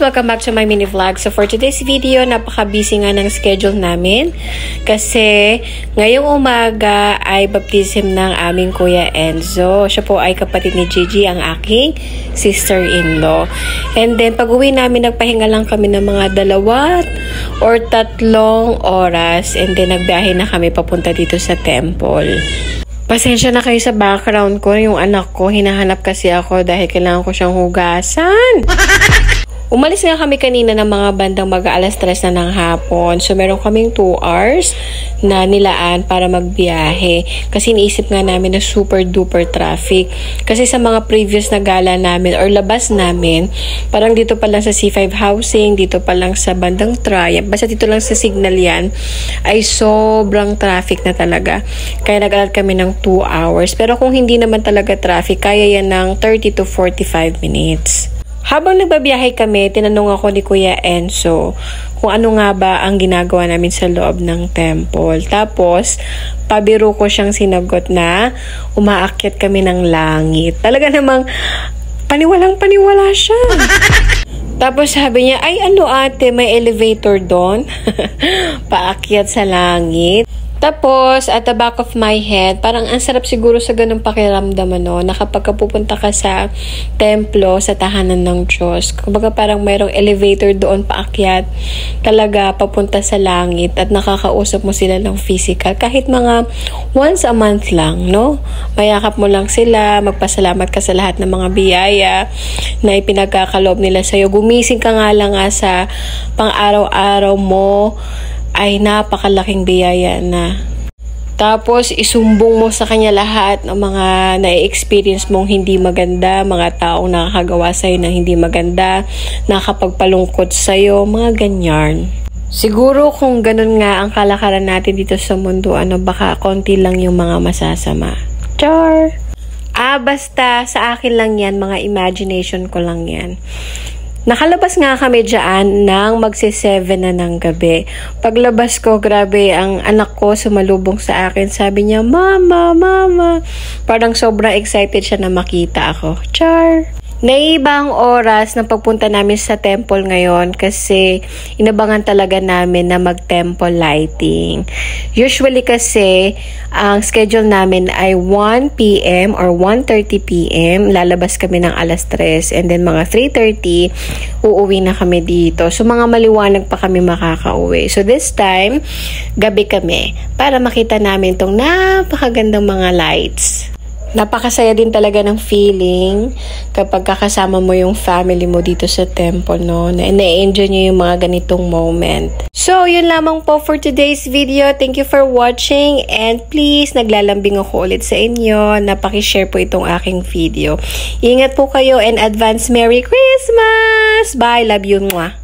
welcome back to my mini vlog. So for today's video, napaka-busy nga ng schedule namin kasi ngayong umaga ay baptism ng aming Kuya Enzo. Siya po ay kapatid ni Gigi, ang aking sister-in-law. And then pag-uwi namin, nagpahinga lang kami ng mga 2 or 3 oras and then nagbiyahe na kami papunta dito sa temple. Pasensya na kayo sa background ko. Yung anak ko, hinahanap kasi ako dahil kailangan ko siyang hugasan. Umalis nga kami kanina ng mga bandang mag-alas 3 na ng hapon. So, meron kaming 2 hours na nilaan para magbiyahe. Kasi iniisip nga namin na super duper traffic. Kasi sa mga previous na gala namin or labas namin, parang dito pa lang sa C5 housing, dito pa lang sa bandang Triumph, basta dito lang sa Signal yan, ay sobrang traffic na talaga. Kaya nag-alat kami ng 2 hours. Pero kung hindi naman talaga traffic, kaya yan ng 30 to 45 minutes. Habang nagbabiyahe kami, tinanong ako ni Kuya Enzo kung ano nga ba ang ginagawa namin sa loob ng temple. Tapos, pabiro ko siyang sinagot na umaakyat kami ng langit. Talaga namang paniwalang paniwala siya. Tapos sabi niya, ay ano ate, may elevator doon? Paakyat sa langit. Tapos, at the back of my head, parang ang sarap siguro sa ganung pakiramdam, na kapag pupunta ka sa templo, sa tahanan ng Diyos, kumbaga parang mayroong elevator doon paakyat, talaga papunta sa langit at nakakausap mo sila ng physical. Kahit mga once a month lang, no? Mayakap mo lang sila, magpasalamat ka sa lahat ng mga biyaya na ipinagkakaloob nila sa'yo. Gumising ka nga lang sa pang-araw-araw mo, ay napakalaking biyaya na. Tapos, isumbong mo sa kanya lahat ng mga na-experience mong hindi maganda, mga taong nakakagawa sa'yo na hindi maganda, nakakapagpalungkot sa'yo, mga ganyan. Siguro kung ganun nga ang kalakaran natin dito sa mundo, baka konti lang yung mga masasama. Char! Basta sa akin lang yan, mga imagination ko lang yan. Nakalabas nga kami dyan nang magsi-7 na ng gabi. Paglabas ko, grabe, ang anak ko sumalubong sa akin. Sabi niya, Mama, Mama. Parang sobrang excited siya na makita ako. Char! Naiiba ang oras ng pagpunta namin sa temple ngayon kasi inabangan talaga namin na mag-temple lighting. Usually kasi, ang schedule namin ay 1 p.m. or 1:30 p.m. Lalabas kami ng alas 3 and then mga 3:30 uuwi na kami dito. So mga maliwanag pa kami makakauwi. So this time, gabi kami para makita namin tong napakagandang mga lights. Napakasaya din talaga ng feeling kapag kakasama mo yung family mo dito sa temple, na-enjoy nyo yung mga ganitong moment. So, yun lamang po for today's video. Thank you for watching and please, naglalambing ako ulit sa inyo na pakishare po itong aking video. Ingat po kayo and advance Merry Christmas! Bye! Love you! Mwah!